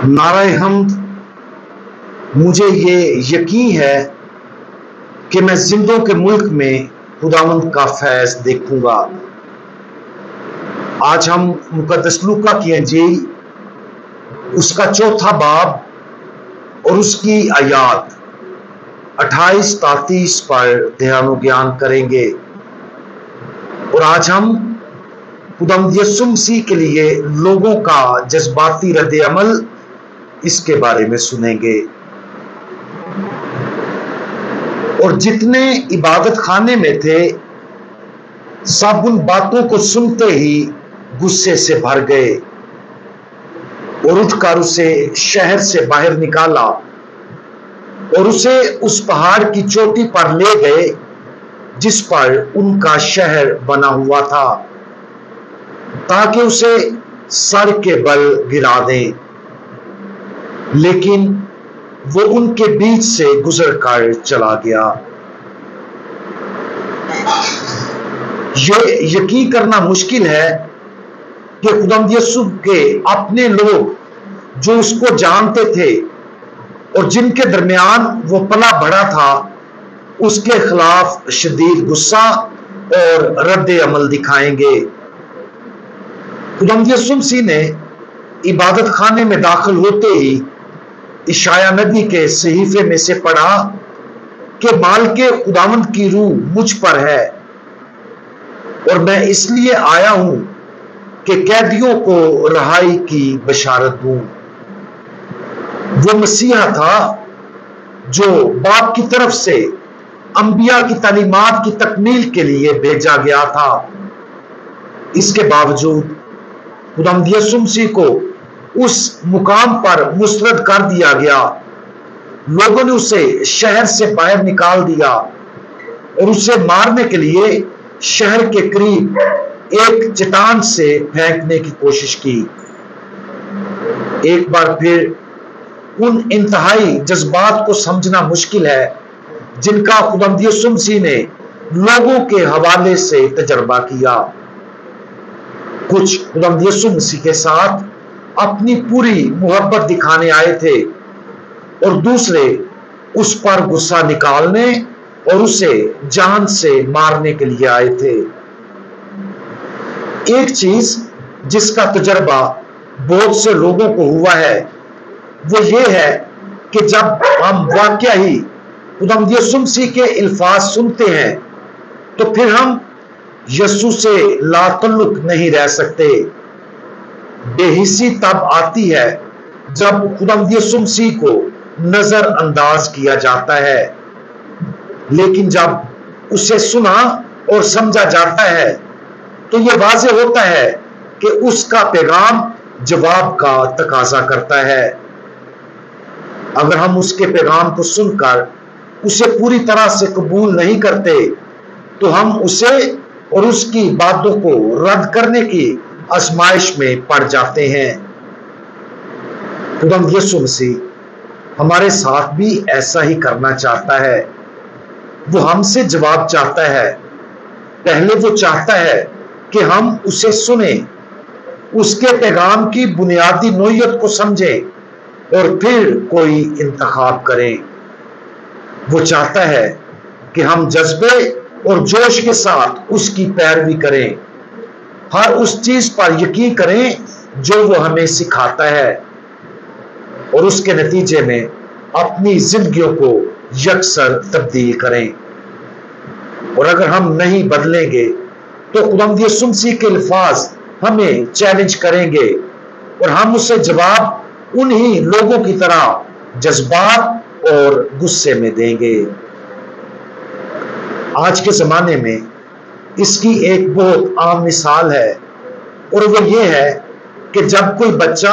नारे हम्द, मुझे ये यकीन है कि मैं जिंदों के मुल्क में खुदावंद का फैज़ देखूंगा। आज हम मुकद्दस लूका की अंजील उसका 4 बाब और उसकी आयात 28-33 पर ध्यान ज्ञान करेंगे। और आज हम खुदावंद यीशु मसीह के लिए लोगों का जज्बाती रद्द अमल इसके बारे में सुनेंगे। और जितने इबादत खाने में थे सब उन बातों को सुनते ही गुस्से से भर गए और उठकर उसे शहर से बाहर निकाला और उसे उस पहाड़ की चोटी पर ले गए जिस पर उनका शहर बना हुआ था, ताकि उसे सर के बल गिरा दें। लेकिन वो उनके बीच से गुजर कर चला गया। ये यकीन करना मुश्किल है कि खुदावंद यीशु के अपने लोग जो उसको जानते थे और जिनके दरमियान वो पला बढ़ा था, उसके खिलाफ शदीद गुस्सा और रद्द अमल दिखाएंगे। खुदावंद यीशु मसीह ने इबादत खाने में दाखिल होते ही इशाया नबी के सहीफे में से पढ़ा कि मालिक खुदावंद की रूह मुझ पर है और मैं इसलिए आया हूं कि कैदियों को रहाई की बशारत दूं। वो मसीहा था जो बाप की तरफ से अंबिया की तालीमात की तकमील के लिए भेजा गया था। इसके बावजूद खुदावंद यीशु मसीह को उस मुकाम पर मुस्तरद कर दिया गया। लोगों ने उसे शहर से बाहर निकाल दिया और उसे मारने के लिए शहर के करीब एक चट्टान से फेंकने की कोशिश की। एक बार फिर उन इंतहाई जज्बात को समझना मुश्किल है जिनका खुदावंद यीशु मसीह ने लोगों के हवाले से तजर्बा किया। कुछ खुदावंद यीशु मसीह के साथ अपनी पूरी मोहब्बत दिखाने आए थे और दूसरे उस पर गुस्सा निकालने और उसे जान से मारने के लिए आए थे। एक चीज जिसका तजर्बा बहुत से लोगों को हुआ है वो ये है कि जब हम वाकया ही खुदावंद यीशु मसीह के अल्फाज सुनते हैं तो फिर हम यीशु से लातल्लुक नहीं रह सकते। बेहिसी तब आती है जब खुदावंद यीशु मसीह को नजरअंदाज किया जाता है, लेकिन जब उसे सुना और समझा जाता है तो यह वाज़ेह होता है कि उसका पैगाम जवाब का तकाजा करता है। अगर हम उसके पैगाम को सुनकर उसे पूरी तरह से कबूल नहीं करते तो हम उसे और उसकी बातों को रद्द करने की आजमाइश में पड़ जाते हैं। खुदावंद यीशु मसीह हमारे साथ भी ऐसा ही करना चाहता है। वो हमसे जवाब चाहता है। पहले वो चाहता है कि हम उसे सुने, उसके पैगाम की बुनियादी नोयत को समझें और फिर कोई इंतखाब करें। वो चाहता है कि हम जज्बे और जोश के साथ उसकी पैरवी करें, हर उस चीज पर यकीन करें जो वो हमें सिखाता है और उसके नतीजे में अपनी जिंदगियों को यकसर तब्दील करें। और अगर हम नहीं बदलेंगे तो खुदावंद यीशु मसीह के अल्फाज हमें चैलेंज करेंगे और हम उससे जवाब उन्हीं लोगों की तरह जज्बात और गुस्से में देंगे। आज के जमाने में इसकी एक बहुत आम मिसाल है और वो ये है कि जब कोई बच्चा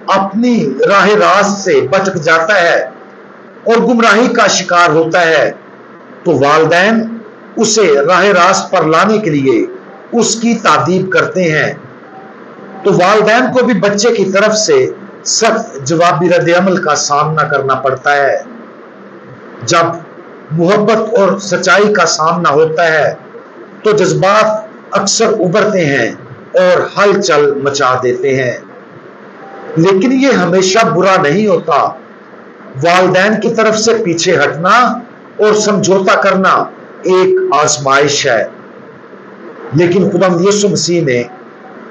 अपनी राह रास्त से भटक जाता है और गुमराही का शिकार होता है तो वालिदैन उसे राह रास्त पर लाने के लिए उसकी तादीब करते हैं। तो वालिदैन को भी बच्चे की तरफ से सख्त जवाबी रद्द अमल का सामना करना पड़ता है। जब मोहब्बत और सच्चाई का सामना होता है तो जज्बात अक्सर उभरते हैं और हलचल मचा देते हैं। لیکن یہ ہمیشہ برا نہیں ہوتا۔ والدین کی طرف سے پیچھے ہٹنا اور سمجھوتا کرنا ایک آزمائش ہے، لیکن خداوند یسوع مسیح نے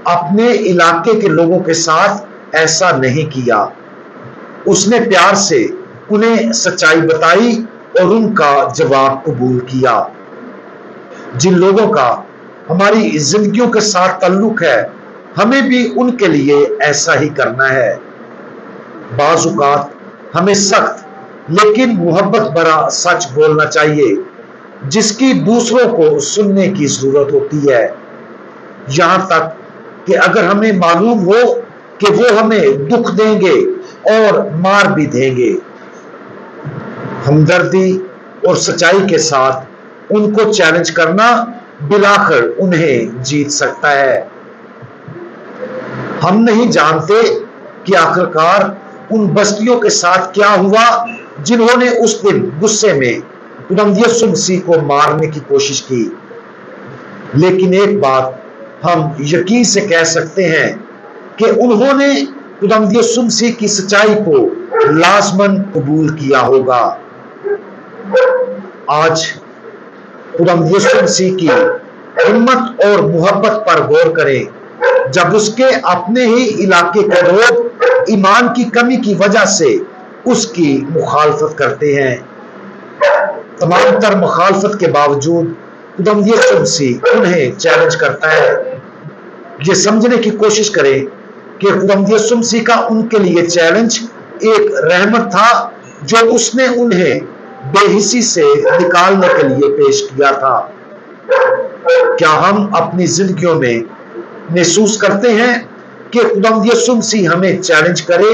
اپنے علاقے کے لوگوں کے ساتھ ایسا نہیں کیا۔ اس نے پیار سے انہیں سچائی بتائی اور ان کا جواب قبول کیا۔ جن لوگوں کا ہماری زندگیوں کے ساتھ تعلق ہے، ہمیں بھی ان کے لیے ایسا ہی کرنا ہے۔ بعض اوقات ہمیں سخت لیکن محبت بھرا سچ بولنا چاہیے، جس کی دوسروں کو سننے کی ضرورت ہوتی ہے، یہاں تک کہ اگر ہمیں معلوم ہو کہ وہ ہمیں دکھ دیں گے اور مار بھی دیں گے۔ ہمدردی اور سچائی کے ساتھ ان کو چیلنج کرنا بالآخر انہیں جیت سکتا ہے۔ ہم نہیں جانتے کہ آخرکار ان بستیوں کے ساتھ کیا ہوا جنہوں نے اس دن غصے میں خداوند یسوع مسیح کو مارنے کی کوشش کی، لیکن ایک بات ہم یقین سے کہہ سکتے ہیں کہ انہوں نے خداوند یسوع مسیح کی سچائی کو لازماً قبول کیا ہوگا۔ آج خداوند یسوع مسیح کی ہمت اور محبت پر غور کریں، جب اس کے اپنے ہی علاقے کے لوگ ایمان کی کمی کی وجہ سے اس کی مخالفت کرتے ہیں۔ تمام تر مخالفت کے باوجود خداوند یسوع مسیح انہیں چیلنج کرتا ہے۔ یہ سمجھنے کی کوشش کریں کہ خداوند یسوع مسیح کا ان کے لیے چیلنج ایک رحمت تھا جو اس نے انہیں بے حسی سے نکالنے کے لیے پیش کیا تھا۔ کیا ہم اپنی زندگیوں میں محسوس کرتے ہیں کہ خداوند یسوع مسیح ہمیں چیلنج کرے؟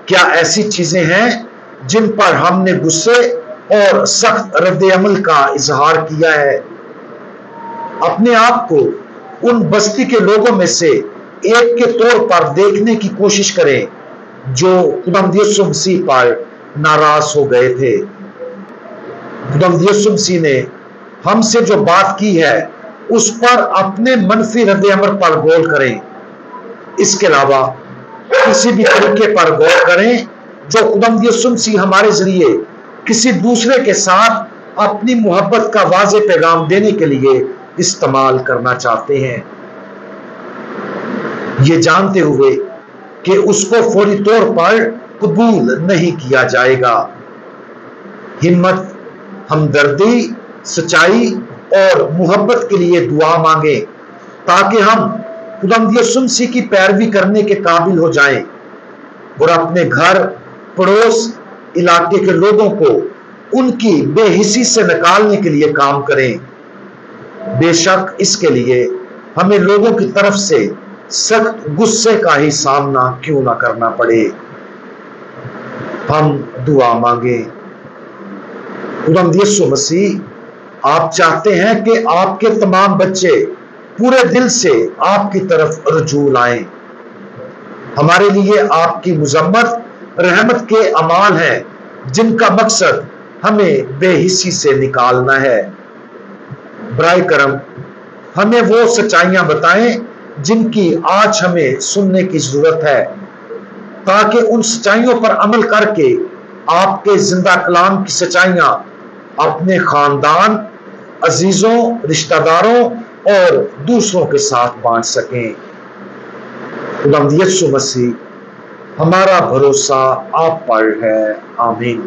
کیا ایسی چیزیں ہیں جن پر ہم نے غصے اور سخت رد عمل کا اظہار کیا ہے؟ اپنے آپ کو ان بستی کے لوگوں میں سے ایک کے طور پر دیکھنے کی کوشش کریں جو خداوند یسوع مسیح پر ناراض ہو گئے تھے۔ خداوند یسوع مسیح نے ہم سے جو بات کی ہے اس پر اپنے منفی رد عمل پر غور کریں۔ اس کے علاوہ کسی بھی طریقے پر غور کریں جو خداوند یسوع مسیح ہمارے ذریعے کسی دوسرے کے ساتھ اپنی محبت کا واضح پیغام دینے کے لیے استعمال کرنا چاہتے ہیں، یہ جانتے ہوئے کہ اس کو فوری طور پر قبول نہیں کیا جائے گا۔ ہمت، ہمدردی، سچائی اور محبت کے لیے دعا مانگیں تاکہ ہم خداوند یسوع مسیح کی پیروی کرنے کے قابل ہو جائیں اور اپنے گھر، پڑوس، علاقے کے لوگوں کو ان کی بے حسی سے نکالنے کے لیے کام کریں، بے شک اس کے لیے ہمیں لوگوں کی طرف سے سخت غصے کا ہی سامنا کیوں نہ کرنا پڑے۔ ہم دعا مانگیں۔ خداوند یسوع مسیح، آپ چاہتے ہیں کہ آپ کے تمام بچے پورے دل سے آپ کی طرف رجوع لائیں۔ ہمارے لیے آپ کی مذمت رحمت کے اعمال ہیں جن کا مقصد ہمیں بے حسی سے نکالنا ہے۔ برائے کرم ہمیں وہ سچائیاں بتائیں جن کی آج ہمیں سننے کی ضرورت ہے، تاکہ ان سچائیوں پر عمل کر کے آپ کے زندہ کلام کی سچائیاں اپنے خاندان، عزیزوں، رشتہ داروں اور دوسروں کے ساتھ بانٹ سکیں۔ خداوند یسوع مسیح، ہمارا بھروسہ آپ پر ہے۔ آمین۔